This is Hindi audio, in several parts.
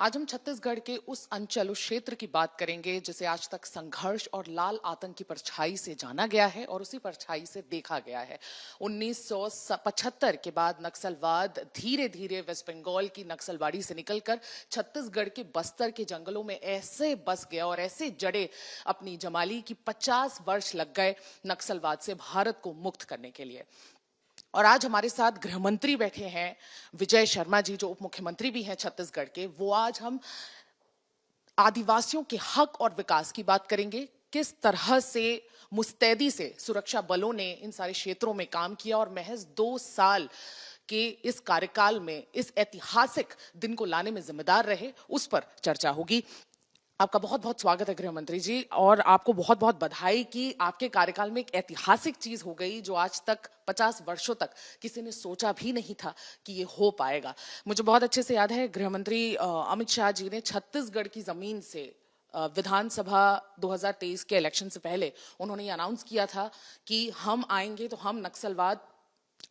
आज हम छत्तीसगढ़ के उस अंचल, उस क्षेत्र की बात करेंगे जिसे आज तक संघर्ष और लाल आतंक की परछाई से जाना गया है और उसी परछाई से देखा गया है। 1975 के बाद नक्सलवाद धीरे धीरे वेस्ट बंगाल की नक्सलवाड़ी से निकलकर छत्तीसगढ़ के बस्तर के जंगलों में ऐसे बस गया और ऐसे जड़े अपनी जमाली की 50 वर्ष लग गए नक्सलवाद से भारत को मुक्त करने के लिए। और आज हमारे साथ गृह मंत्री बैठे हैं विजय शर्मा जी, जो उप मुख्यमंत्री भी हैं छत्तीसगढ़ के। वो आज हम आदिवासियों के हक और विकास की बात करेंगे, किस तरह से मुस्तैदी से सुरक्षा बलों ने इन सारे क्षेत्रों में काम किया और महज 2 साल के इस कार्यकाल में इस ऐतिहासिक दिन को लाने में जिम्मेदार रहे, उस पर चर्चा होगी। आपका बहुत बहुत स्वागत है गृह मंत्री जी, और आपको बहुत बहुत बधाई कि आपके कार्यकाल में एक ऐतिहासिक चीज हो गई जो आज तक 50 वर्षों तक किसी ने सोचा भी नहीं था कि ये हो पाएगा। मुझे बहुत अच्छे से याद है गृह मंत्री अमित शाह जी ने छत्तीसगढ़ की जमीन से विधानसभा 2023 के इलेक्शन से पहले उन्होंने ये अनाउंस किया था कि हम आएंगे तो हम नक्सलवाद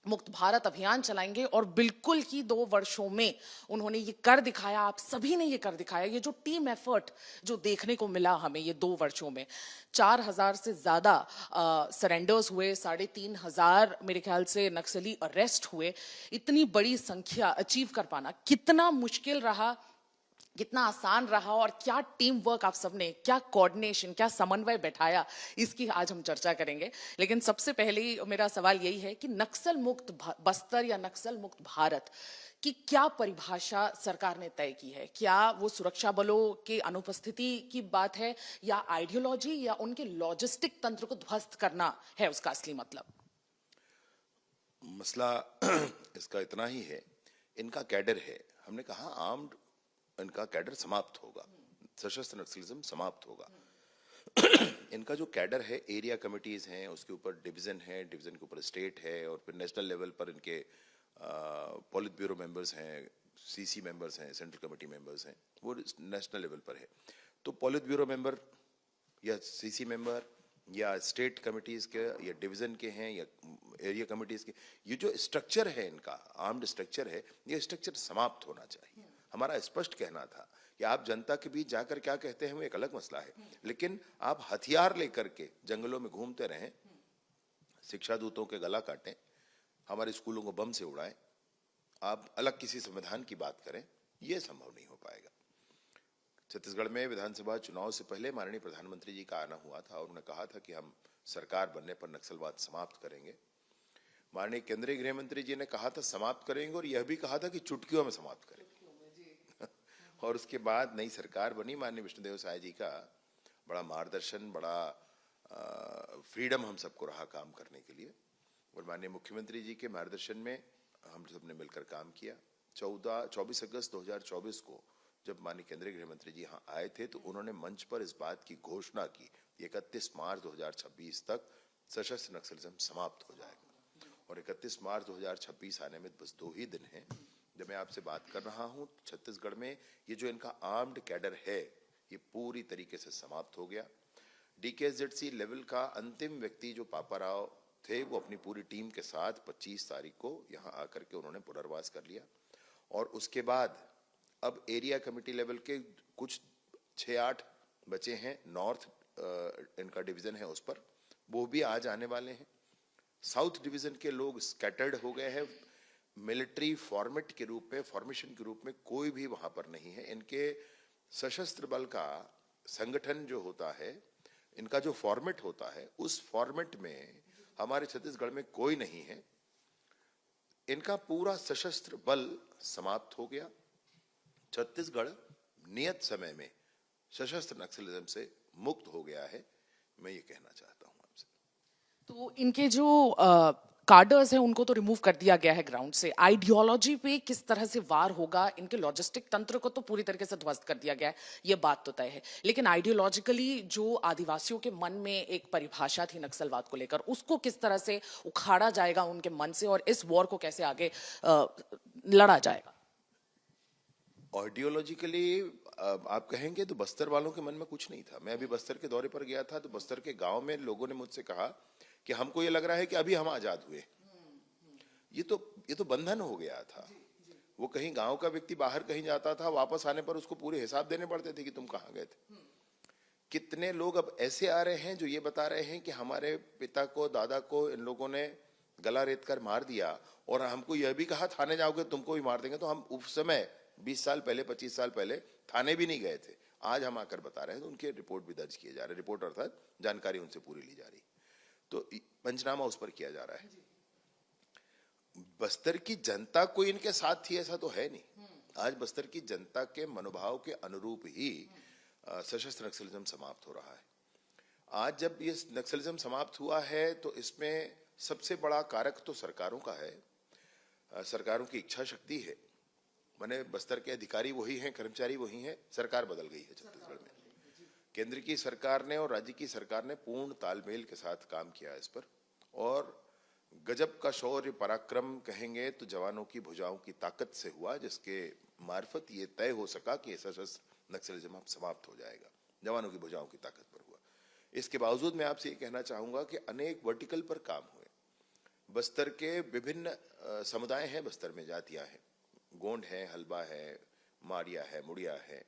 मुक्त भारत अभियान चलाएंगे, और बिल्कुल ही 2 वर्षों में उन्होंने ये कर दिखाया। आप सभी ने ये कर दिखाया। ये जो टीम एफर्ट जो देखने को मिला हमें ये 2 वर्षों में, 4000 से ज्यादा सरेंडर्स हुए, 3500 मेरे ख्याल से नक्सली अरेस्ट हुए। इतनी बड़ी संख्या अचीव कर पाना कितना मुश्किल रहा, कितना आसान रहा, और क्या टीम वर्क आप सबने, क्या कोऑर्डिनेशन, क्या समन्वय बैठाया, इसकी आज हम चर्चा करेंगे। लेकिन सबसे पहले मेरा सवाल यही है कि नक्सल मुक्त बस्तर या नक्सल मुक्त भारत की क्या परिभाषा सरकार ने तय की है? क्या वो सुरक्षा बलों के अनुपस्थिति की बात है, या आइडियोलॉजी, या उनके लॉजिस्टिक तंत्र को ध्वस्त करना है उसका असली मतलब? मसला इसका इतना ही है, इनका कैडर है। हमने कहा आर्म्ड, इनका कैडर समाप्त होगा, सशस्त्र नक्सलिज्म समाप्त होगा। इनका जो कैडर है, एरिया कमिटीज हैं, उसके ऊपर डिवीजन है, डिवीजन के ऊपर स्टेट है, और फिर नेशनल लेवल पर इनके पॉलिट ब्यूरो मेंबर्स हैं, सीसी मेंबर्स हैं, सेंट्रल कमेटी मेंबर्स हैं, वो नेशनल लेवल पर है। तो पॉलिट ब्यूरो मेंबर या सीसी मेंबर या स्टेट कमिटीज के या डिवीजन के हैं या एरिया कमिटीज के, ये जो स्ट्रक्चर है इनका, आर्म्ड स्ट्रक्चर है, ये स्ट्रक्चर समाप्त होना चाहिए। हमारा स्पष्ट कहना था कि आप जनता के बीच जाकर क्या कहते हैं वो एक अलग मसला है, लेकिन आप हथियार लेकर के जंगलों में घूमते रहें, शिक्षा दूतों के गला काटें, हमारे स्कूलों को बम से उड़ाएं, आप अलग किसी संविधान की बात करें, यह संभव नहीं हो पाएगा। छत्तीसगढ़ में विधानसभा चुनाव से पहले माननीय प्रधानमंत्री जी का आना हुआ था और उन्होंने कहा था कि हम सरकार बनने पर नक्सलवाद समाप्त करेंगे। माननीय केंद्रीय गृह मंत्री जी ने कहा था समाप्त करेंगे, और यह भी कहा था कि चुटकियों में समाप्त करेंगे। और उसके बाद नई सरकार बनी, माननीय विष्णुदेव साय जी का बड़ा मार्गदर्शन, बड़ा फ्रीडम हम सबको रहा काम करने के लिए, और माननीय मुख्यमंत्री जी के मार्गदर्शन में हम सबने मिलकर काम किया। 24 अगस्त 2024 को जब माननीय केंद्रीय गृह मंत्री जी यहाँ आए थे तो उन्होंने मंच पर इस बात की घोषणा की 31 मार्च 2026 तक सशस्त्र नक्सलिज्म समाप्त हो जाएगा। और 31 मार्च 2026 आने में बस 2 ही दिन हैं जब मैं आपसे बात कर रहा हूं। छत्तीसगढ़ में ये जो इनका आर्म्ड कैडर है, ये पूरी तरीके से समाप्त हो गया। डीकेएसजेडसी लेवल का अंतिम व्यक्ति जो पापा राव थे, वो अपनी पूरी टीम के साथ 25 तारीख को यहाँ आकर के उन्होंने पुनर्वास कर लिया। और उसके बाद अब एरिया कमेटी लेवल के कुछ 6-8 बचे हैं, नॉर्थ इनका डिवीजन है उस पर, वो भी आज आने वाले हैं। साउथ डिवीजन के लोग स्कैटर्ड हो गए हैं, मिलिट्री फॉर्मेट के रूप में, फॉर्मेशन के रूप में कोई भी वहां पर नहीं है। इनके सशस्त्र बल का संगठन जो होता है, इनका जो फॉर्मेट होता है, उस फॉर्मेट में हमारे छत्तीसगढ़ में कोई नहीं है। इनका पूरा सशस्त्र बल समाप्त हो गया। छत्तीसगढ़ नियत समय में सशस्त्र नक्सलिज्म से मुक्त हो गया है, मैं ये कहना चाहता हूं आपसे। तो इनके जो कार्डर्स हैं उनको तो रिमूव कर दिया गया है ग्राउंड से। आइडियोलॉजी पे किस तरह से वार होगा, इनके लॉजिस्टिक तंत्र को तो पूरी तरीके से ध्वस्त कर दिया गया है, ये बात तो तय है। लेकिन आइडियोलॉजिकली जो आदिवासियों के मन में एक परिभाषा थी नक्सलवाद को लेकर, उसको किस तरह से उखाड़ा जाएगा उनके मन से, और इस वॉर को कैसे आगे लड़ा जाएगा? आइडियोलॉजिकली आप कहेंगे तो बस्तर वालों के मन में कुछ नहीं था। मैं अभी बस्तर के दौरे पर गया था तो बस्तर के गांव में लोगों ने मुझसे कहा कि हमको ये लग रहा है कि अभी हम आजाद हुए। ये तो बंधन हो गया था। वो कहीं गांव का व्यक्ति बाहर कहीं जाता था, वापस आने पर उसको पूरे हिसाब देने पड़ते थे कि तुम कहाँ गए थे। कितने लोग अब ऐसे आ रहे हैं जो ये बता रहे हैं कि हमारे पिता को, दादा को इन लोगों ने गला रेत कर मार दिया और हमको यह भी कहा थाने जाओगे तुमको भी मार देंगे। तो हम उस समय 20 साल पहले, 25 साल पहले थाने भी नहीं गए थे, आज हम आकर बता रहे हैं। तो उनके रिपोर्ट भी दर्ज किए जा रहे हैं, रिपोर्ट अर्थात जानकारी उनसे पूरी ली जा रही, तो पंचनामा उस पर किया जा रहा है। बस्तर की जनता कोई इनके साथ थी ऐसा तो है नहीं। आज बस्तर की जनता के मनोभाव के अनुरूप ही सशस्त्र नक्सलिज्म समाप्त हो रहा है। आज जब ये नक्सलिज्म समाप्त हुआ है तो इसमें सबसे बड़ा कारक तो सरकारों का है, सरकारों की इच्छा शक्ति है। माने बस्तर के अधिकारी वही हैं, कर्मचारी वही हैं, सरकार बदल गई है छत्तीसगढ़ में। केंद्र की सरकार ने और राज्य की सरकार ने पूर्ण तालमेल के साथ काम किया इस पर, और गजब का शौर्य पराक्रम कहेंगे तो जवानों की भुजाओं की ताकत से हुआ, जिसके मार्फत ये तय हो सका कि सशस्त्र नक्सलिज्म अब समाप्त हो जाएगा। जवानों की भुजाओं की ताकत पर हुआ। इसके बावजूद मैं आपसे ये कहना चाहूंगा कि अनेक वर्टिकल पर काम हुए। बस्तर के विभिन्न समुदाय हैं, बस्तर में जातियां हैं, गोंड है, हलबा है, मारिया है, मुड़िया है।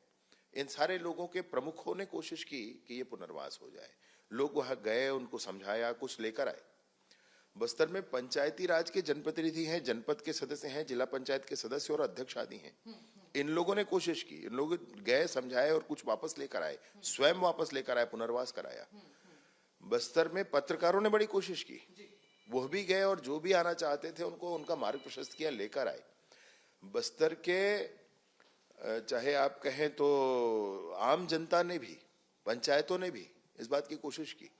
इन सारे लोगों के प्रमुखों ने कोशिश की कि ये पुनर्वास हो जाए। लोग वहां गए, उनको समझाया, कुछ लेकर आए। बस्तर में पंचायती राज के जनप्रतिनिधि हैं, जनपद के सदस्य हैं, जिला पंचायत के सदस्य और अध्यक्ष आदि हैं। इन लोगों ने कोशिश की, इन लोग गए, समझाए और कुछ वापस लेकर आए, स्वयं वापस लेकर आए, पुनर्वास कराया। बस्तर में पत्रकारों ने बड़ी कोशिश की, वो भी गए और जो भी आना चाहते थे उनको उनका मार्ग प्रशस्त किया, लेकर आए। बस्तर के चाहे आप कहें तो आम जनता ने भी, पंचायतों ने भी इस बात की कोशिश की।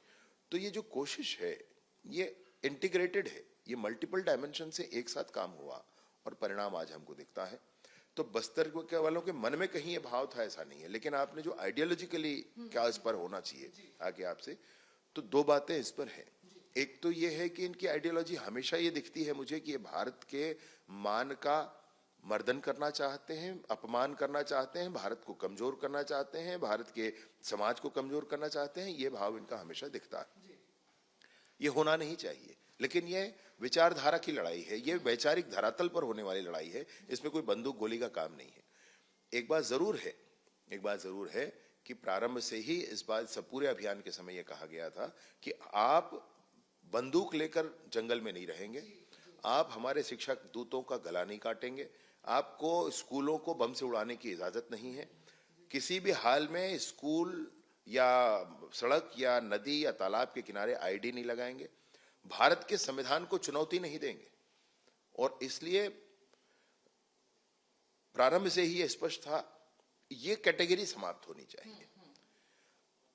तो ये जो कोशिश है ये इंटीग्रेटेड है, ये मल्टीपल डायमेंशन से एक साथ काम हुआ और परिणाम आज हमको दिखता है। तो बस्तर के वालों के मन में कहीं ये भाव था ऐसा नहीं है, लेकिन आपने जो आइडियोलॉजिकली क्या इस पर होना चाहिए आगे आपसे, तो दो बातें इस पर है। एक तो ये है कि इनकी आइडियोलॉजी हमेशा ये दिखती है मुझे कि ये भारत के मान का मर्दन करना चाहते हैं, अपमान करना चाहते हैं, भारत को कमजोर करना चाहते हैं, भारत के समाज को कमजोर करना चाहते हैं। ये भाव इनका हमेशा दिखता है। ये होना नहीं चाहिए, लेकिन ये विचारधारा की लड़ाई है, ये वैचारिक धरातल पर होने वाली लड़ाई है। इसमें कोई बंदूक गोली का काम नहीं है। एक बात जरूर है कि प्रारंभ से ही इस बात सब पूरे अभियान के समय यह कहा गया था कि आप बंदूक लेकर जंगल में नहीं रहेंगे, आप हमारे शिक्षक दूतों का गला नहीं काटेंगे, आपको स्कूलों को बम से उड़ाने की इजाजत नहीं है, किसी भी हाल में स्कूल या सड़क या नदी या तालाब के किनारे आईडी नहीं लगाएंगे, भारत के संविधान को चुनौती नहीं देंगे। और इसलिए प्रारंभ से ही यह स्पष्ट था, यह कैटेगरी समाप्त होनी चाहिए।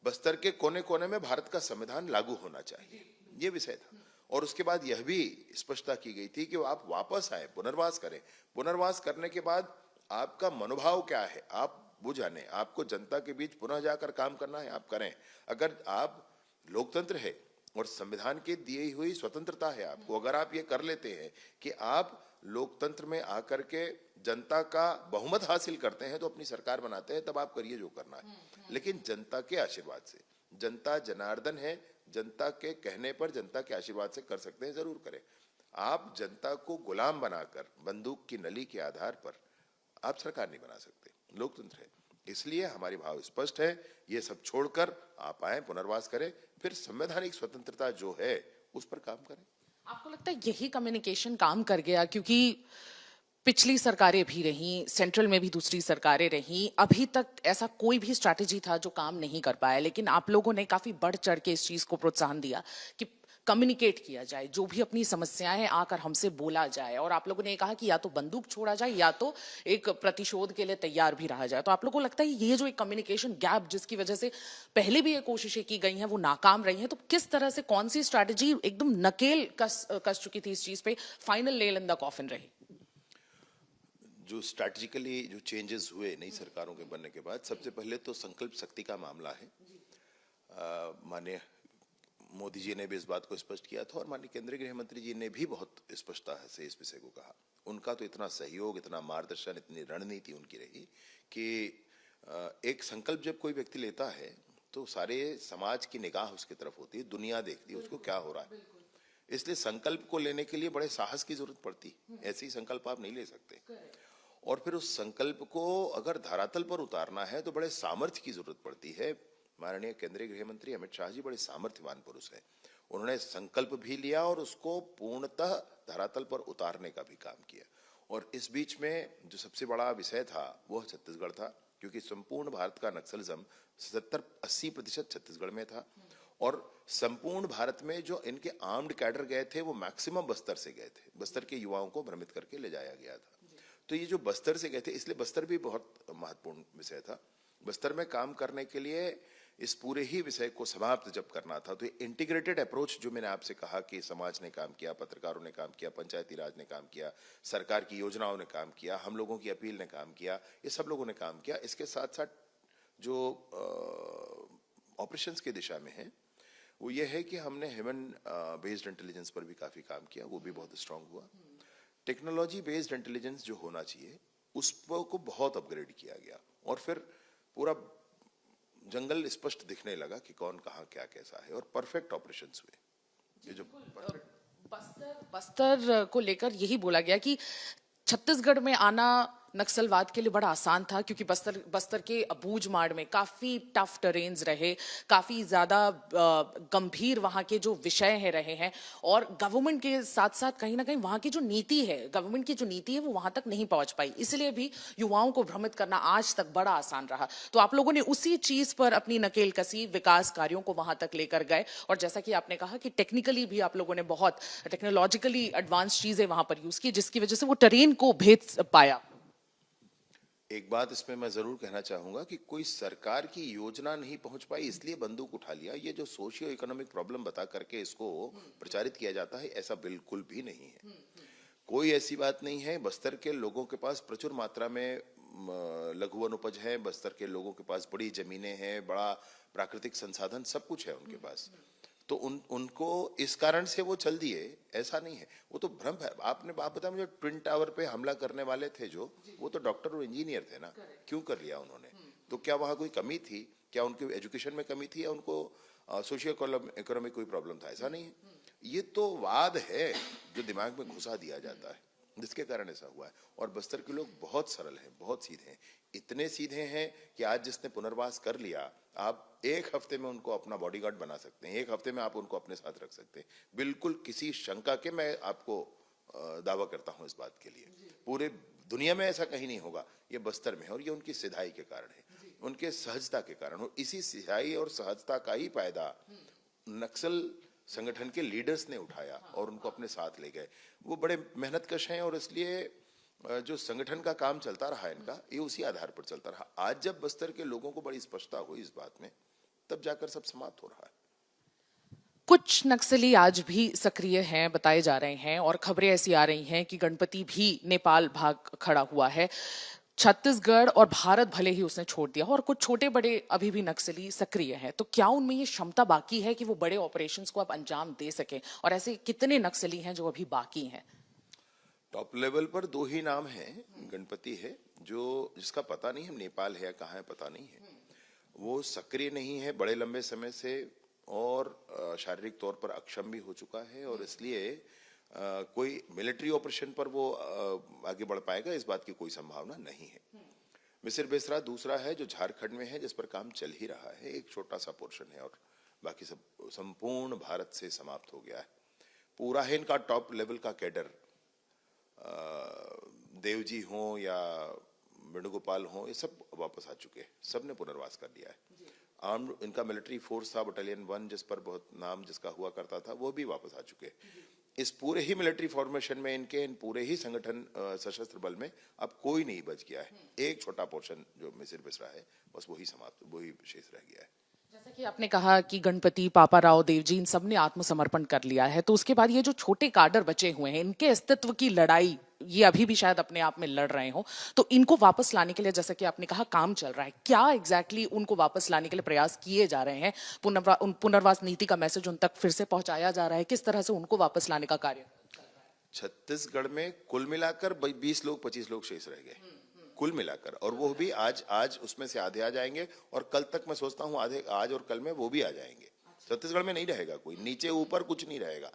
बस्तर के कोने कोने में भारत का संविधान लागू होना चाहिए, यह विषय था। और उसके बाद यह भी स्पष्टता की गई थी कि आप वापस आए, पुनर्वास करें। पुनर्वास करने के बाद आपका मनोभाव क्या है आप वो जाने, आपको जनता के बीच पुनः जाकर काम करना है, आप करें। अगर आप लोकतंत्र है और संविधान के दी हुई स्वतंत्रता है आपको, अगर आप ये कर लेते हैं कि आप लोकतंत्र में आकर के जनता का बहुमत हासिल करते हैं, तो अपनी सरकार बनाते हैं, तब आप करिए जो करना है। लेकिन जनता के आशीर्वाद से, जनता जनार्दन है, जनता के कहने पर, जनता के आशीर्वाद से कर सकते हैं, जरूर करें। आप जनता को गुलाम बनाकर बंदूक की नली के आधार पर आप सरकार नहीं बना सकते, लोकतंत्र है। इसलिए हमारी भाव स्पष्ट है, ये सब छोड़कर आप आए, पुनर्वास करें, फिर संवैधानिक स्वतंत्रता जो है उस पर काम करें। आपको लगता है यही कम्युनिकेशन काम कर गया? क्योंकि पिछली सरकारें भी रहीं, सेंट्रल में भी दूसरी सरकारें रहीं, अभी तक ऐसा कोई भी स्ट्रैटेजी था जो काम नहीं कर पाया, लेकिन आप लोगों ने काफी बढ़ चढ़ के इस चीज को प्रोत्साहन दिया कि कम्युनिकेट किया जाए, जो भी अपनी समस्याएं आकर हमसे बोला जाए। और आप लोगों ने कहा कि या तो बंदूक छोड़ा जाए या तो एक प्रतिशोध के लिए तैयार भी रहा जाए। तो आप लोगों को लगता है ये जो एक कम्युनिकेशन गैप जिसकी वजह से पहले भी ये कोशिशें की गई हैं वो नाकाम रही हैं, तो किस तरह से, कौन सी स्ट्रैटेजी एकदम नकेल कस चुकी थी इस चीज पे, final nail in the coffin रही? जो स्ट्रैटेजिकली जो चेंजेस हुए नई सरकारों के बनने के बाद, सबसे पहले तो संकल्प शक्ति का मामला है। माननीय मोदी जी ने भी इस बात को स्पष्ट किया था और माननीय केंद्रीय गृह मंत्री जी ने भी बहुत स्पष्टता से इस विषय को कहा। उनका तो इतना सहयोग, इतना मार्गदर्शन, इतनी रणनीति उनकी रही कि एक संकल्प जब कोई व्यक्ति लेता है तो सारे समाज की निगाह उसकी तरफ होती है, दुनिया देखती है उसको क्या हो रहा है। इसलिए संकल्प को लेने के लिए बड़े साहस की जरूरत पड़ती है, ऐसे ही संकल्प आप नहीं ले सकते। और फिर उस संकल्प को अगर धरातल पर उतारना है तो बड़े सामर्थ्य की जरूरत पड़ती है। माननीय केंद्रीय गृह मंत्री अमित शाह जी बड़े सामर्थ्यवान पुरुष हैं। उन्होंने संकल्प भी लिया और उसको पूर्णतः धरातल पर उतारने का भी काम किया। और इस बीच में जो सबसे बड़ा विषय था वह छत्तीसगढ़ था, क्योंकि संपूर्ण भारत का नक्सलिज्म 70-80% छत्तीसगढ़ में था। और संपूर्ण भारत में जो इनके आर्म्ड कैडर गए थे वो मैक्सिमम बस्तर से गए थे। बस्तर के युवाओं को भ्रमित करके ले जाया गया था। तो ये जो बस्तर से गए थे, इसलिए बस्तर भी बहुत महत्वपूर्ण विषय था। बस्तर में काम करने के लिए इस पूरे ही विषय को समाप्त जब करना था तो इंटीग्रेटेड अप्रोच जो मैंने आपसे कहा कि समाज ने काम किया, पत्रकारों ने काम किया, पंचायती राज ने काम किया, सरकार की योजनाओं ने काम किया, हम लोगों की अपील ने काम किया, ये सब लोगों ने काम किया। इसके साथ साथ जो ऑपरेशंस की दिशा में है वो ये है कि हमने ह्यूमन बेस्ड इंटेलिजेंस पर भी काफी काम किया, वो भी बहुत स्ट्रांग हुआ। टेक्नोलॉजी बेस्ड इंटेलिजेंस जो होना चाहिए उस को बहुत अपग्रेड किया गया और फिर पूरा जंगल स्पष्ट दिखने लगा कि कौन कहाँ क्या कैसा है और परफेक्ट ऑपरेशंस हुए। ये जो बस्तर को लेकर यही बोला गया कि छत्तीसगढ़ में आना नक्सलवाद के लिए बड़ा आसान था, क्योंकि बस्तर के बूझमाड़ में काफी टफ टेरेन्स रहे, काफी ज्यादा गंभीर वहां के जो विषय है रहे हैं। और गवर्नमेंट के साथ साथ कहीं ना कहीं वहां की जो नीति है, गवर्नमेंट की जो नीति है वो वहां तक नहीं पहुंच पाई, इसलिए भी युवाओं को भ्रमित करना आज तक बड़ा आसान रहा। तो आप लोगों ने उसी चीज पर अपनी नकेल कसी, विकास कार्यों को वहां तक लेकर गए। और जैसा कि आपने कहा कि टेक्निकली भी आप लोगों ने बहुत टेक्नोलॉजिकली एडवांस चीजें वहां पर यूज की, जिसकी वजह से वो टेरेन को भेद पाया। एक बात इसमें मैं जरूर कहना चाहूंगा कि कोई सरकार की योजना नहीं पहुंच पाई इसलिए बंदूक उठा लिया, ये जो सोशियो इकोनॉमिक प्रॉब्लम बता करके इसको प्रचारित किया जाता है, ऐसा बिल्कुल भी नहीं है। कोई ऐसी बात नहीं है। बस्तर के लोगों के पास प्रचुर मात्रा में लघु वनोपज है, बस्तर के लोगों के पास बड़ी जमीनें हैं, बड़ा प्राकृतिक संसाधन, सब कुछ है उनके पास। तो उनको इस कारण से वो चल दिए, ऐसा नहीं है। वो तो भ्रम है। आप बताया मुझे, ट्विन टावर पे हमला करने वाले थे जो, वो तो डॉक्टर और इंजीनियर थे ना, क्यों कर लिया उन्होंने? तो क्या वहां कोई कमी थी? क्या उनकी एजुकेशन में कमी थी या उनको सोशियो इकोनॉमिक कोई प्रॉब्लम था? ऐसा नहीं है। ये तो वाद है जो दिमाग में घुसा दिया जाता है, जिसके कारण ऐसा हुआ है। और बस्तर के लोग बहुत सरल हैं, बहुत सीधे हैं। इतने सीधे हैं कि आज जिसने पुनर्वास कर लिया, आप एक हफ्ते में उनको अपना बॉडीगार्ड बना सकते हैं, एक हफ्ते में आप उनको अपने साथ रख सकते हैं, बिल्कुल किसी शंका के। मैं आपको दावा करता हूं इस बात के लिए, पूरे दुनिया में ऐसा कहीं नहीं होगा। ये बस्तर में है और ये उनकी सिधाई के कारण है, उनके सहजता के कारण। और इसी सिधाई और सहजता का ही फायदा नक्सल संगठन के लीडर्स ने उठाया और उनको अपने साथ ले गए। वो बड़े मेहनतकश हैं और इसलिए जो संगठन का काम चलता रहा इनका, ये उसी आधार पर चलता रहा। आज जब बस्तर के लोगों को बड़ी स्पष्टता हुई इस बात में, तब जाकर सब समाप्त हो रहा है। कुछ नक्सली आज भी सक्रिय हैं बताए जा रहे हैं, और खबरें ऐसी आ रही हैं कि गणपति भी नेपाल भाग खड़ा हुआ है। छत्तीसगढ़ और भारत भले ही उसने छोड़ दिया और कुछ छोटे बड़े अभी भी नक्सली सक्रिय हैं, तो क्या उनमें ये क्षमता बाकी है कि वो बड़े ऑपरेशंस को अब अंजाम दे सके? और ऐसे कितने नक्सली हैं जो अभी बाकी हैं? टॉप लेवल पर दो ही नाम हैं। गणपति है जो, जिसका पता नहीं है नेपाल है या कहाँ है, पता नहीं है। वो सक्रिय नहीं है बड़े लंबे समय से और शारीरिक तौर पर अक्षम भी हो चुका है, और इसलिए कोई मिलिट्री ऑपरेशन पर वो आगे बढ़ पाएगा इस बात की कोई संभावना नहीं है। मिसिर बेसरा दूसरा है जो झारखंड में है, जिस पर काम चल ही रहा है, एक छोटा सा पोर्शन है और बाकी सब संपूर्ण भारत से समाप्त हो गया है। पूरा है इनका टॉप लेवल का कैडर, देवजी हो या वेणुगोपाल हो, ये सब वापस आ चुके हैं, सब ने पुनर्वास कर लिया है। आर्म्ड इनका मिलिट्री फोर्स था बटालियन 1, जिस पर बहुत नाम जिसका हुआ करता था, वो भी वापस आ चुके हैं। इस पूरे ही मिलिट्री फॉर्मेशन में इनके, इन पूरे ही संगठन सशस्त्र बल में अब कोई नहीं बच गया है। एक छोटा पोर्शन जो मिसिर बेसरा है, बस वही समाप्त, वही शेष रह गया है। जैसा कि आपने कहा कि गणपति, पापा राव, देवजी, इन सब ने आत्मसमर्पण कर लिया है, तो उसके बाद ये जो छोटे काडर बचे हुए हैं, इनके अस्तित्व की लड़ाई ये अभी भी शायद अपने आप में लड़ रहे हो, तो इनको वापस लाने के लिए, जैसा कि आपने कहा, काम चल रहा है। क्या एग्जैक्टली उनको वापस लाने के लिए प्रयास किए जा रहे हैं? पुनर्वास नीति का मैसेज उन तक फिर से पहुंचाया जा रहा है? किस तरह से उनको वापस लाने का कार्य? छत्तीसगढ़ में कुल मिलाकर 20 लोग 25 लोग शेष रह गए कुल मिलाकर, और वो भी आज उसमें से आधे आ जाएंगे, और कल तक मैं सोचता हूँ आधे, आज और कल में वो भी आ जाएंगे। छत्तीसगढ़ में नहीं रहेगा कोई, नीचे ऊपर कुछ नहीं रहेगा।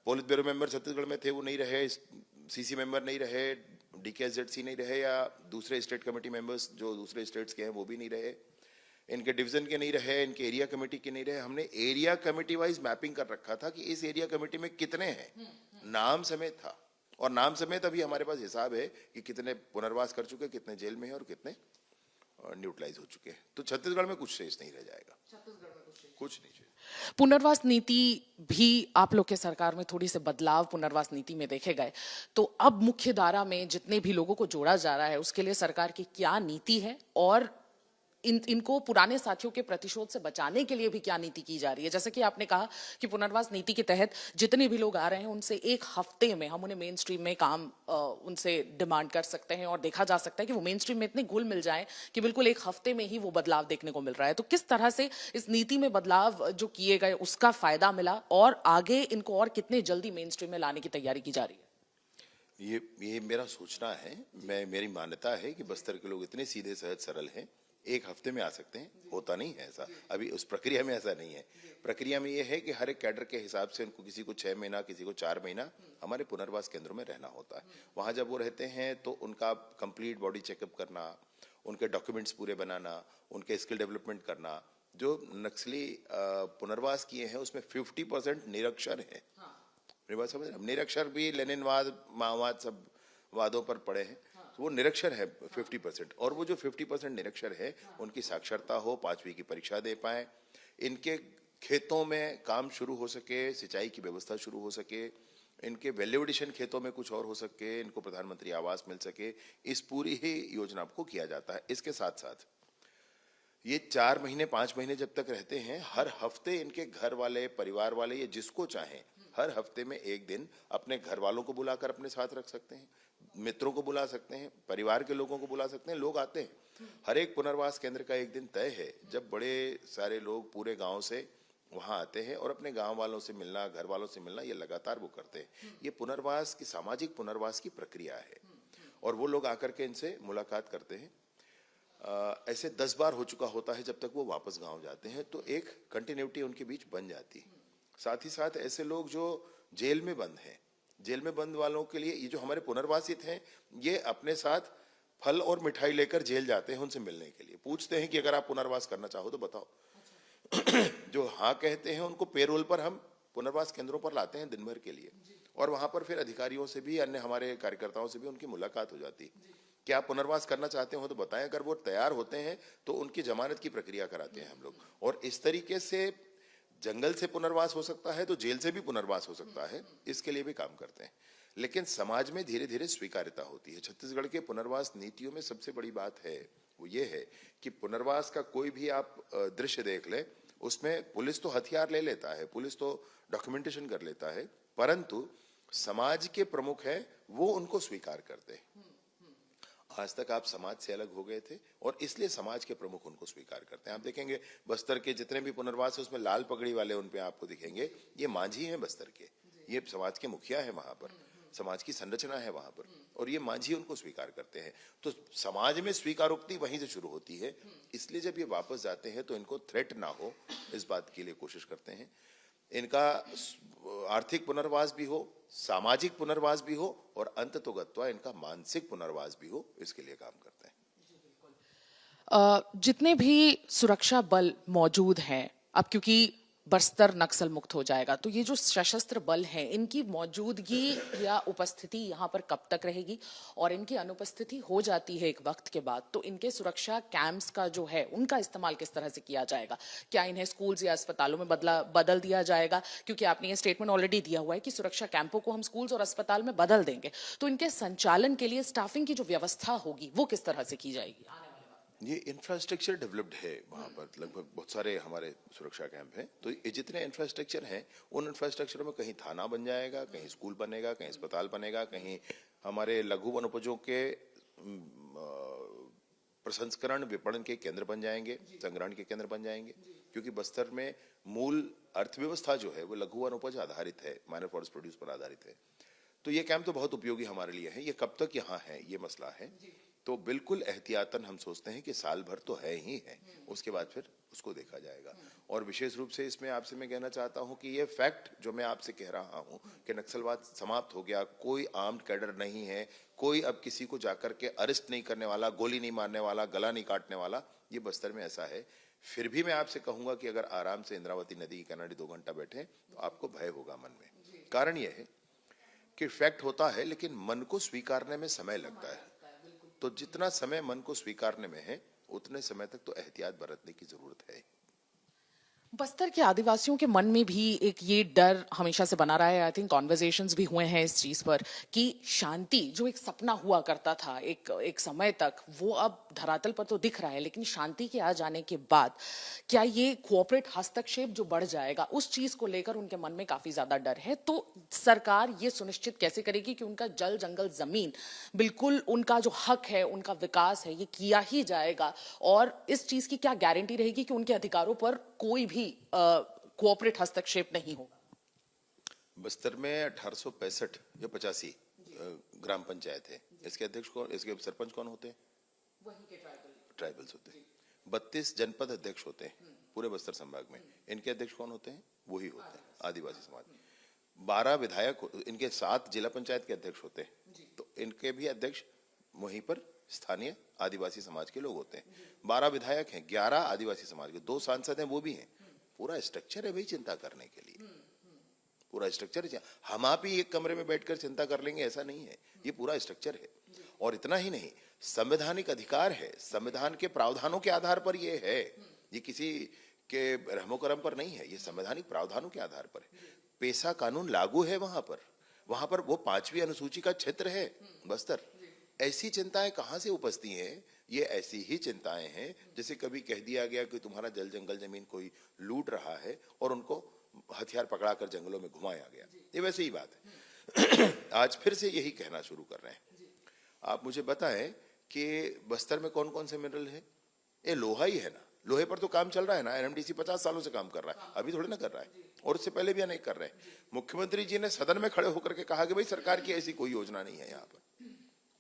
पोलित ब्यूरो मेंबर छत्तीसगढ़ में थे, वो नहीं रहे, सीसी मेंबर नहीं रहे, DKSZC नहीं रहे या दूसरे स्टेट कमेटी मेंबर्स जो दूसरे स्टेट्स के हैं वो भी नहीं रहे, इनके डिवीजन के नहीं रहे, इनके एरिया कमेटी के नहीं रहे। हमने एरिया कमेटी वाइज मैपिंग कर रखा था कि इस एरिया कमेटी में कितने हैं, नाम समेत था, और नाम समेत अभी हमारे पास हिसाब है कि कितने पुनर्वास कर चुके, कितने जेल में हैं और कितने न्यूट्रलाइज हो चुके हैं। तो छत्तीसगढ़ में कुछ शेष नहीं रह जाएगा, कुछ नहीं शेष। पुनर्वास नीति भी आप लोग के सरकार में थोड़ी से बदलाव पुनर्वास नीति में देखे गए, तो अब मुख्य धारा में जितने भी लोगों को जोड़ा जा रहा है उसके लिए सरकार की क्या नीति है, और इनको पुराने साथियों के प्रतिशोध से बचाने के लिए भी क्या नीति की जा रही है? जैसे कि आपने कहा कि पुनर्वास नीति के तहत जितने भी लोग आ रहे हैं उनसे एक हफ्ते में हम उन्हें मेन स्ट्रीम में काम उनसे डिमांड कर सकते हैं, और देखा जा सकता है कि वो मेन स्ट्रीम में इतने घुल मिल जाए कि बिल्कुल एक हफ्ते में ही वो बदलाव देखने को मिल रहा है। तो किस तरह से इस नीति में बदलाव जो किए गए उसका फायदा मिला, और आगे इनको और कितने जल्दी मेन स्ट्रीम में लाने की तैयारी की जा रही है? ये मेरा सोचना है, मेरी मान्यता है कि बस्तर के लोग इतने सीधे सहज सरल हैं, एक हफ्ते में आ सकते हैं। होता नहीं है ऐसा, अभी उस प्रक्रिया में ऐसा नहीं है। प्रक्रिया में ये है कि हर एक कैडर के हिसाब से उनको, किसी को 6 महीना, किसी को 4 महीना हमारे पुनर्वास केंद्रों में रहना होता है। वहां जब वो रहते हैं तो उनका कंप्लीट बॉडी चेकअप करना, उनके डॉक्यूमेंट्स पूरे बनाना, उनके स्किल डेवलपमेंट करना। जो नक्सली पुनर्वास किए हैं उसमें 50% निरक्षर है। मेरी बात समझ रहे हैं? निरक्षर भी लेनिनवाद, माओवाद सब वादों पर पड़े हैं, तो वो निरक्षर है 50%। और वो जो 50% निरक्षर है उनकी साक्षरता हो, 5वीं की परीक्षा दे पाए, इनके खेतों में काम शुरू हो सके, सिंचाई की व्यवस्था शुरू हो सके, इनके वैल्यू एडिशन खेतों में कुछ और हो सके, इनको प्रधानमंत्री आवास मिल सके, इस पूरी ही योजना को किया जाता है। इसके साथ साथ ये 4 महीने 5 महीने जब तक रहते हैं, हर हफ्ते इनके घर वाले, परिवार वाले, ये जिसको चाहें हर हफ्ते में एक दिन अपने घर वालों को बुलाकर अपने साथ रख सकते हैं, मित्रों को बुला सकते हैं, परिवार के लोगों को बुला सकते हैं। लोग आते हैं। हर एक पुनर्वास केंद्र का एक दिन तय है जब बड़े सारे लोग पूरे गांव से वहां आते हैं और अपने गांव वालों से मिलना, घर वालों से मिलना, ये लगातार वो करते हैं। ये पुनर्वास की, सामाजिक पुनर्वास की प्रक्रिया है, और वो लोग आकर के इनसे मुलाकात करते हैं। ऐसे 10 बार हो चुका होता है जब तक वो वापस गांव जाते हैं, तो एक कंटिन्यूटी उनके बीच बन जाती है। साथ ही साथ ऐसे लोग जो जेल में बंद हैं, जेल में बंद वालों के लिए ये जो हमारे पुनर्वासित हैं, ये अपने साथ फल और मिठाई लेकर जेल जाते हैं उनसे मिलने के लिए। पूछते हैं कि अगर आप पुनर्वास करना चाहो तो बताओ। जो हाँ कहते हैं उनको पेरोल पर हम पुनर्वास केंद्रों पर लाते हैं दिन भर के लिए, और वहां पर फिर अधिकारियों से भी, अन्य हमारे कार्यकर्ताओं से भी उनकी मुलाकात हो जाती है कि आप पुनर्वास करना चाहते हो तो बताएं। अगर वो तैयार होते हैं तो उनकी जमानत की प्रक्रिया कराते हैं हम लोग। और इस तरीके से जंगल से पुनर्वास हो सकता है तो जेल से भी पुनर्वास हो सकता है, इसके लिए भी काम करते हैं। लेकिन समाज में धीरे धीरे स्वीकार्यता होती है। छत्तीसगढ़ के पुनर्वास नीतियों में सबसे बड़ी बात है वो ये है कि पुनर्वास का कोई भी आप दृश्य देख ले, उसमें पुलिस तो हथियार ले लेता है, पुलिस तो डॉक्यूमेंटेशन कर लेता है, परंतु समाज के प्रमुख है वो उनको स्वीकार करते हैं। आज तक आप समाज से अलग हो गए थे और इसलिए समाज के प्रमुख उनको स्वीकार करते हैं। आप देखेंगे बस्तर के जितने भी पुनर्वास है उसमें लाल पगड़ी वाले उन पे आपको दिखेंगे, ये मांझी हैं बस्तर के, ये समाज के मुखिया है, वहां पर समाज की संरचना है वहां पर, और ये मांझी उनको स्वीकार करते हैं। तो समाज में स्वीकारोक्ति वहीं से शुरू होती है। इसलिए जब ये वापस जाते हैं तो इनको थ्रेट ना हो, इस बात के लिए कोशिश करते हैं। इनका आर्थिक पुनर्वास भी हो, सामाजिक पुनर्वास भी हो, और अंततोगत्वा इनका मानसिक पुनर्वास भी हो, इसके लिए काम करते हैं। जितने भी सुरक्षा बल मौजूद हैं, अब क्योंकि बस्तर नक्सल मुक्त हो जाएगा, तो ये जो सशस्त्र बल हैं, इनकी मौजूदगी या उपस्थिति यहाँ पर कब तक रहेगी, और इनकी अनुपस्थिति हो जाती है एक वक्त के बाद तो इनके सुरक्षा कैंप्स का जो है उनका इस्तेमाल किस तरह से किया जाएगा? क्या इन्हें स्कूल्स या अस्पतालों में बदल दिया जाएगा? क्योंकि आपने ये स्टेटमेंट ऑलरेडी दिया हुआ है कि सुरक्षा कैंपों को हम स्कूल्स और अस्पताल में बदल देंगे, तो इनके संचालन के लिए स्टाफिंग की जो व्यवस्था होगी वो किस तरह से की जाएगी? ये इंफ्रास्ट्रक्चर डेवलप्ड है वहाँ पर, लगभग बहुत सारे हमारे सुरक्षा कैंप हैं। तो ये जितने इंफ्रास्ट्रक्चर हैं उन इंफ्रास्ट्रक्चरों में कहीं थाना बन जाएगा, कहीं स्कूल बनेगा, कहीं अस्पताल बनेगा, कहीं हमारे लघु वनोपजों के प्रसंस्करण विपणन के केंद्र बन जाएंगे, संग्रहण के केंद्र बन जाएंगे। क्योंकि बस्तर में मूल अर्थव्यवस्था जो है वो लघु वनोपज आधारित है, माइनर फॉरेस्ट प्रोड्यूस पर आधारित है। तो ये कैंप तो बहुत उपयोगी हमारे लिए है। ये कब तक यहाँ है ये मसला है, तो बिल्कुल एहतियातन हम सोचते हैं कि साल भर तो है ही है, उसके बाद फिर उसको देखा जाएगा। और विशेष रूप से इसमें आपसे मैं कहना चाहता हूं कि ये फैक्ट जो मैं आपसे कह रहा हूं कि नक्सलवाद समाप्त हो गया, कोई आर्म्ड कैडर नहीं है, कोई अब किसी को जाकर के अरेस्ट नहीं करने वाला, गोली नहीं मारने वाला, गला नहीं काटने वाला, ये बस्तर में ऐसा है। फिर भी मैं आपसे कहूंगा कि अगर आराम से इंद्रावती नदी के किनारे 2 घंटा बैठे तो आपको भय होगा मन में। कारण यह है कि फैक्ट होता है लेकिन मन को स्वीकारने में समय लगता है। तो जितना समय मन को स्वीकारने में है उतने समय तक तो एहतियात बरतने की जरूरत है। बस्तर के आदिवासियों के मन में भी एक ये डर हमेशा से बना रहा है। आई थिंक कॉन्वर्जेशंस भी हुए हैं इस चीज पर कि शांति जो एक सपना हुआ करता था एक समय तक, वो अब धरातल पर तो दिख रहा है, लेकिन शांति के आ जाने के बाद क्या ये कोऑपरेट हस्तक्षेप जो बढ़ जाएगा, उस चीज को लेकर उनके मन में काफी ज्यादा डर है। तो सरकार ये सुनिश्चित कैसे करेगी कि उनका जल जंगल जमीन बिल्कुल उनका जो हक है, उनका विकास है, ये किया ही जाएगा? और इस चीज की क्या गारंटी रहेगी कि उनके अधिकारों पर कोई भी कोऑपरेट हस्तक्षेप नहीं होगा? बस्तर में 1865 या 85 ग्राम पंचायत है। इसके अध्यक्ष कौन, इसके सरपंच कौन होते हैं? वहीं के ट्राइबल्स होते हैं। 32 जनपद अध्यक्ष होते हैं पूरे बस्तर संभाग में। इनके अध्यक्ष कौन होते हैं? वही होते हैं आदिवासी समाज। 12 विधायक, इनके 7 जिला पंचायत के अध्यक्ष होते हैं, तो इनके भी अध्यक्ष वहीं पर स्थानीय आदिवासी समाज के लोग होते हैं। 12 विधायक हैं, 11 आदिवासी समाज के, 2 सांसद हैं, वो भी हैं। पूरा स्ट्रक्चर है भाई चिंता करने के लिए, पूरा स्ट्रक्चर है। हम आप ही एक कमरे में बैठकर चिंता कर लेंगे ऐसा नहीं है, ये पूरा स्ट्रक्चर है। और इतना ही नहीं, संवैधानिक अधिकार है, संविधान के प्रावधानों के आधार पर ये है, ये किसी के रहमो करम पर नहीं है, ये संवैधानिक प्रावधानों के आधार पर है। पेशा कानून लागू है वहां पर वो 5वीं अनुसूची का क्षेत्र है बस्तर। ऐसी चिंताएं कहां से उपजती हैं? ये ऐसी ही चिंताएं हैं जैसे कभी कह दिया गया कि तुम्हारा जल जंगल जमीन कोई लूट रहा है और उनको हथियार पकड़ाकर जंगलों में घुमाया गया, ये वैसे ही बात है। आज फिर से यही कहना शुरू कर रहे हैं। आप मुझे बताएं कि बस्तर में कौन कौन से मिनरल है? ये लोहा ही है ना, लोहे पर तो काम चल रहा है ना। एनएमडीसी 50 सालों से काम कर रहा है, अभी थोड़ी ना कर रहा है, और उससे पहले भी अनेक कर रहे हैं। मुख्यमंत्री जी ने सदन में खड़े होकर के कहा कि भाई सरकार की ऐसी कोई योजना नहीं है यहाँ पर।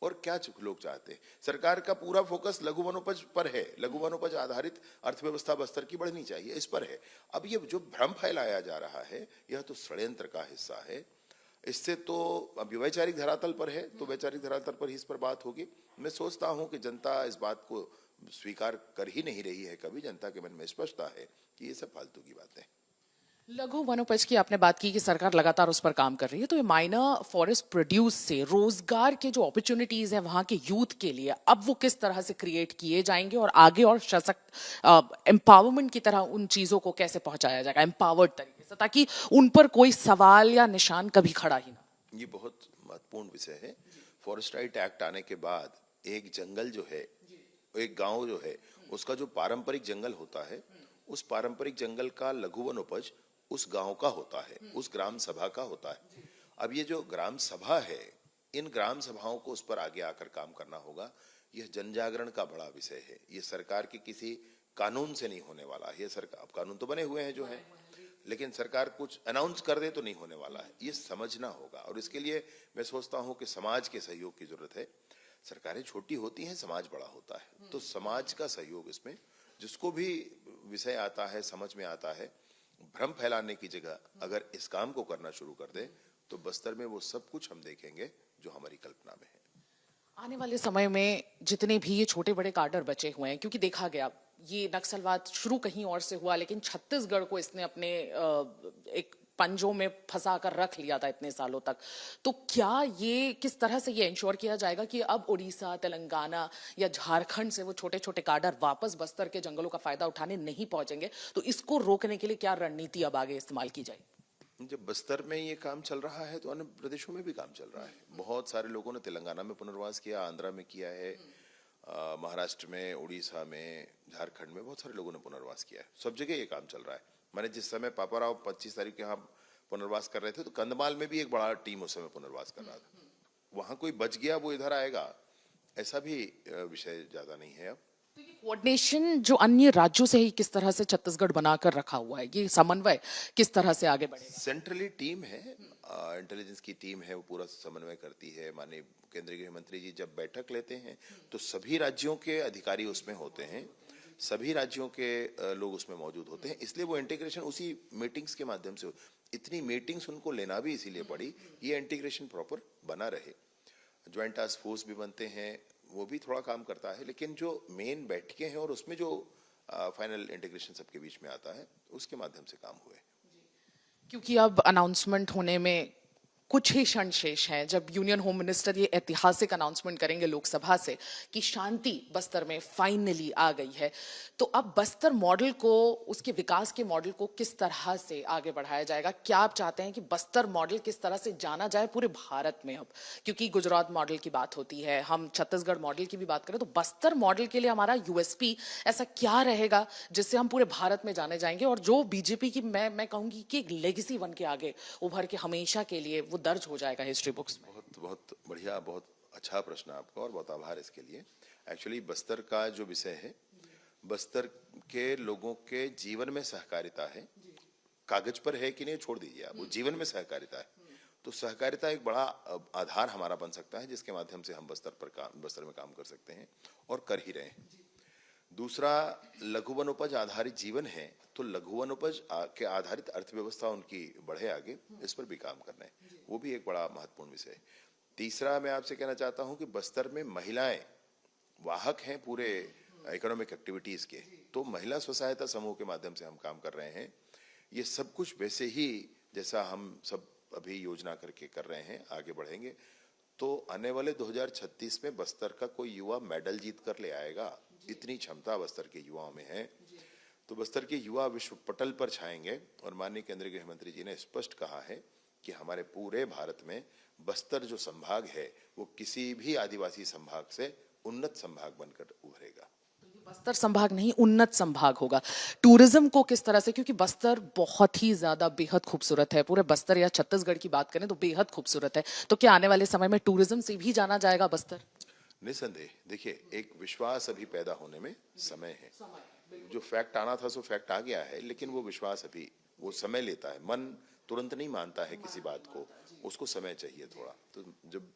और क्या लोग चाहते हैं? सरकार का पूरा फोकस लघु वनोपज पर है, लघु वनोपज आधारित अर्थव्यवस्था बस्तर की बढ़नी चाहिए, इस पर है। अब ये जो भ्रम फैलाया जा रहा है, यह तो षड्यंत्र का हिस्सा है। इससे तो अब वैचारिक धरातल पर है, तो वैचारिक धरातल पर ही इस पर बात होगी। मैं सोचता हूं कि जनता इस बात को स्वीकार कर ही नहीं रही है कभी। जनता के मन में स्पष्टता है कि ये सब फालतू की बातें। लघु वनोपज की आपने बात की कि सरकार लगातार उस पर काम कर रही है, तो ये माइनर फॉरेस्ट प्रोड्यूस से रोजगार के जो अपॉर्चुनिटीज हैं वहां के यूथ के लिए, अब वो किस तरह से क्रिएट किए जाएंगे और आगे और सशक्त एम्पावरमेंट की तरह उन चीजों को कैसे पहुंचाया जाएगा एम्पावर्ड तरीके से, ताकि उन पर कोई सवाल या निशान कभी खड़ा ही ना? ये बहुत महत्वपूर्ण विषय है। फॉरेस्ट राइट एक्ट आने के बाद एक जंगल जो है, एक गांव जो है, उसका जो पारंपरिक जंगल होता है, उस पारंपरिक जंगल का लघु वनोपज उस गांव का होता है, उस ग्राम सभा का होता है। अब ये जो ग्राम सभा है, इन ग्राम सभाओं को उस पर आगे आकर काम करना होगा। यह जन जागरण का बड़ा विषय है, ये सरकार के किसी कानून से नहीं होने वाला है। ये सरकार, अब कानून तो बने हुए हैं जो है, लेकिन सरकार कुछ अनाउंस कर दे तो नहीं होने वाला है, ये समझना होगा। और इसके लिए मैं सोचता हूं कि समाज के सहयोग की जरूरत है। सरकारें छोटी होती हैं, समाज बड़ा होता है, तो समाज का सहयोग इसमें, जिसको भी विषय आता है, समझ में आता है, भ्रम फैलाने की जगह अगर इस काम को करना शुरू कर दे तो बस्तर में वो सब कुछ हम देखेंगे जो हमारी कल्पना में है। आने वाले समय में जितने भी ये छोटे बड़े काडर बचे हुए हैं, क्योंकि देखा गया ये नक्सलवाद शुरू कहीं और से हुआ, लेकिन छत्तीसगढ़ को इसने अपने एक पंजों में फंसा कर रख लिया था इतने सालों तक। तो क्या ये किस तरह से ये इंश्योर किया जाएगा कि अब उड़ीसा, तेलंगाना या झारखंड से वो छोटे छोटे काडर वापस बस्तर के जंगलों का फायदा उठाने नहीं पहुंचेंगे? तो इसको रोकने के लिए क्या रणनीति अब आगे इस्तेमाल की जाएगी? जब बस्तर में ये काम चल रहा है तो अन्य प्रदेशों में भी काम चल रहा है। बहुत सारे लोगों ने तेलंगाना में पुनर्वास किया, आंध्रा में किया है, महाराष्ट्र में, उड़ीसा में, झारखंड में बहुत सारे लोगों ने पुनर्वास किया है। सब जगह ये काम चल रहा है। मैंने जिस समय पापाराव 25 तारीख के यहाँ पुनर्वास कर रहे थे, तो कंधमाल में भी एक बड़ा टीम उस समय पुनर्वास कर रहा था। वहां कोई बच गया वो इधर आएगा, ऐसा भी विषय ज्यादा नहीं है अब। तो ये कोऑर्डिनेशन जो अन्य राज्यों से ही किस तरह से छत्तीसगढ़ बनाकर रखा हुआ है, ये समन्वय किस तरह से आगे बढ़ेगा? सेंट्रली टीम है, इंटेलिजेंस की टीम है, वो पूरा समन्वय करती है। माननीय केंद्रीय गृह मंत्री जी जब बैठक लेते हैं तो सभी राज्यों के अधिकारी उसमें होते हैं, सभी राज्यों के लोग उसमें मौजूद होते हैं, इसलिए वो इंटीग्रेशन उसी मीटिंग्स के माध्यम से इतनी मीटिंग्स उनको लेना भी इसीलिए पड़ी, ये इंटीग्रेशन प्रॉपर बना रहे। ज्वाइंट टास्क फोर्स भी बनते हैं, वो भी थोड़ा काम करता है, लेकिन जो मेन बैठकें हैं और उसमें जो फाइनल इंटीग्रेशन सबके बीच में आता है, उसके माध्यम से काम हुए। क्योंकि अब अनाउंसमेंट होने में कुछ ही क्षण शेष हैं जब यूनियन होम मिनिस्टर ये ऐतिहासिक अनाउंसमेंट करेंगे लोकसभा से कि शांति बस्तर में फाइनली आ गई है। तो अब बस्तर मॉडल को, उसके विकास के मॉडल को किस तरह से आगे बढ़ाया जाएगा? क्या आप चाहते हैं कि बस्तर मॉडल किस तरह से जाना जाए पूरे भारत में? अब क्योंकि गुजरात मॉडल की बात होती है, हम छत्तीसगढ़ मॉडल की भी बात करें, तो बस्तर मॉडल के लिए हमारा यूएसपी ऐसा क्या रहेगा जिससे हम पूरे भारत में जाने जाएंगे और जो बीजेपी की मैं कहूंगी कि एक लेगेसी बन के आगे उभर के हमेशा के लिए वो दर्ज हो जाएगा हिस्ट्री बुक्स में? बहुत बहुत बढ़िया, बहुत अच्छा प्रश्न आपका और बहुत आभार इसके लिए। एक्चुअली बस्तर का जो विषय है, बस्तर के लोगों के जीवन में सहकारिता है, कागज पर है कि नहीं छोड़ दीजिए आप, वो जीवन में सहकारिता है। तो सहकारिता एक बड़ा आधार हमारा बन सकता है, जिसके माध्यम से हम बस्तर में काम कर सकते हैं और कर ही रहे हैं। दूसरा, लघु वनोपज आधारित जीवन है, तो लघु वनोपज के आधारित अर्थव्यवस्था उनकी बढ़े आगे, इस पर भी काम करना है, वो भी एक बड़ा महत्वपूर्ण विषय है। तीसरा, मैं आपसे कहना चाहता हूं कि बस्तर में महिलाएं वाहक हैं पूरे इकोनॉमिक एक्टिविटीज के, तो महिला स्व सहायता समूह के माध्यम से हम काम कर रहे हैं। ये सब कुछ वैसे ही जैसा हम सब अभी योजना करके कर रहे हैं, आगे बढ़ेंगे तो आने वाले 2036 में बस्तर का कोई युवा मेडल जीत कर ले आएगा, इतनी क्षमता बस्तर के युवाओं में है। तो बस्तर के युवा विश्व पटल पर छाएंगे और माननीय केंद्रीय गृह मंत्री जी ने स्पष्ट कहा है कि हमारे पूरे भारत में बस्तर जो संभाग है वो किसी भी आदिवासी संभाग से उन्नत संभाग बनकर उभरेगा। बस्तर संभाग नहीं, उन्नत संभाग होगा। टूरिज्म को किस तरह से, क्योंकि बस्तर बहुत ही ज्यादा बेहद खूबसूरत है, पूरे बस्तर या छत्तीसगढ़ की बात करें तो बेहद खूबसूरत है, तो क्या आने वाले समय में टूरिज्म से भी जाना जाएगा बस्तर? निसंदेह, देखिए एक विश्वास अभी पैदा होने में समय है। जो फैक्ट आना था सो फैक्ट आ गया है, लेकिन वो विश्वास अभी वो समय लेता है। मन तुरंत नहीं मानता है किसी बात को, उसको समय चाहिए थोड़ा। तो जब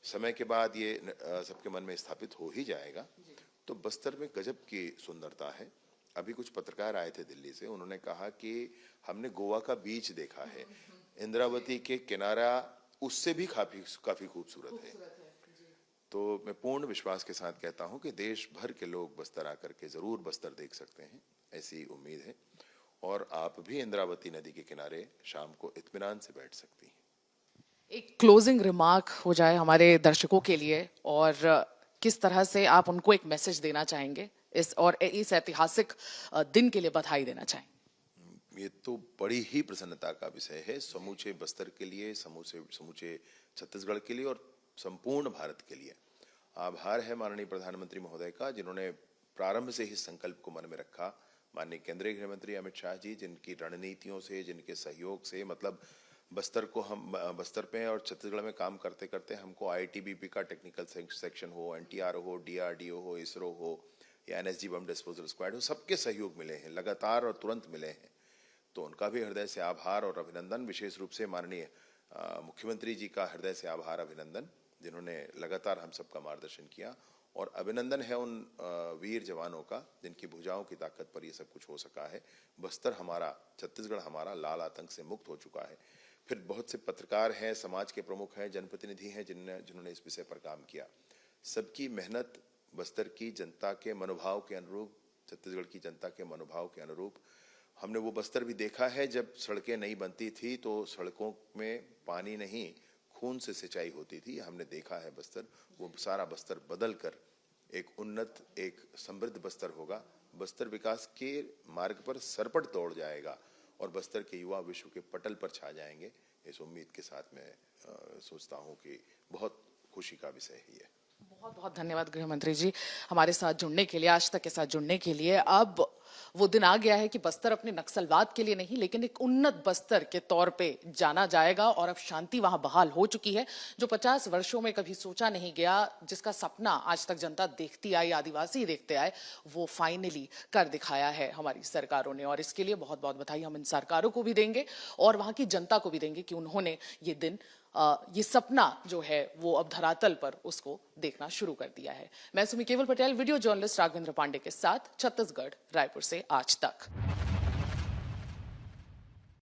समय के बाद ये सबके मन में स्थापित हो ही जाएगा, तो बस्तर में गजब की सुंदरता है। अभी कुछ पत्रकार आए थे दिल्ली से, उन्होंने कहा कि हमने गोवा का बीच देखा है, इंद्रावती के किनारा उससे भी काफी खूबसूरत है। तो मैं पूर्ण विश्वास के साथ कहता हूं कि देश भर के लोग बस्तर आकर के जरूर बस्तर देख सकते हैं, ऐसी उम्मीद है। और आप भी इंद्रावती नदी के किनारे शाम को इत्मीनान से बैठ सकती हैं। एक क्लोजिंग रिमार्क हो जाए हमारे दर्शकों के लिए, और किस तरह से आप उनको एक मैसेज देना चाहेंगे इस ऐतिहासिक दिन के लिए बधाई देना चाहेंगे? ये तो बड़ी ही प्रसन्नता का विषय है समूचे बस्तर के लिए, समूचे छत्तीसगढ़ के लिए और संपूर्ण भारत के लिए। आभार है माननीय प्रधानमंत्री महोदय का, जिन्होंने प्रारंभ से ही संकल्प को मन में रखा। माननीय केंद्रीय गृह मंत्री अमित शाह जी, जिनकी रणनीतियों से, जिनके सहयोग से, मतलब बस्तर पे और छत्तीसगढ़ में काम करते करते हमको आईटीबीपी का टेक्निकल सेक्शन हो, एनटीआर हो, डीआरडीओ हो, इसरो हो या एनएसजी बम डिस्पोजल स्क्वाड हो, सबके सहयोग मिले हैं, लगातार और तुरंत मिले हैं। तो उनका भी हृदय से आभार और अभिनंदन। विशेष रूप से माननीय मुख्यमंत्री जी का हृदय से आभार अभिनंदन, जिन्होंने लगातार हम सबका मार्गदर्शन किया। और अभिनंदन है उन वीर जवानों का जिनकी भुजाओं की ताकत पर ये सब कुछ हो सका है। बस्तर हमारा, छत्तीसगढ़ हमारा लाल आतंक से मुक्त हो चुका है। फिर बहुत से पत्रकार हैं, समाज के प्रमुख हैं, जनप्रतिनिधि हैं जिन्होंने इस विषय पर काम किया। सबकी मेहनत बस्तर की जनता के मनोभाव के अनुरूप, छत्तीसगढ़ की जनता के मनोभाव के अनुरूप हमने वो बस्तर भी देखा है। जब सड़कें नहीं बनती थी तो सड़कों में पानी नहीं, खून से सिंचाई होती थी। हमने देखा है बस्तर, वो सारा बस्तर बदल कर एक उन्नत, एक समृद्ध बस्तर होगा। बस्तर विकास के मार्ग पर सरपट दौड़ जाएगा और बस्तर के युवा विश्व के पटल पर छा जाएंगे। इस उम्मीद के साथ मैं सोचता हूं कि बहुत खुशी का विषय है ये। बहुत बहुत धन्यवाद गृह मंत्री जी, हमारे साथ जुड़ने के लिए, आज तक के साथ जुड़ने के लिए। अब वो दिन आ गया है कि बस्तर अपने नक्सलवाद के लिए नहीं लेकिन एक उन्नत बस्तर के तौर पे जाना जाएगा और अब शांति वहां बहाल हो चुकी है। जो 50 वर्षों में कभी सोचा नहीं गया, जिसका सपना आज तक जनता देखती आई, आदिवासी देखते आए, वो फाइनली कर दिखाया है हमारी सरकारों ने। और इसके लिए बहुत बहुत बधाई हम इन सरकारों को भी देंगे और वहां की जनता को भी देंगे कि उन्होंने ये दिन, ये सपना जो है वो अब धरातल पर उसको देखना शुरू कर दिया है। मैं सुमी केवल पटेल, वीडियो जर्नलिस्ट राघवेंद्र पांडे के साथ, छत्तीसगढ़, रायपुर से आज तक।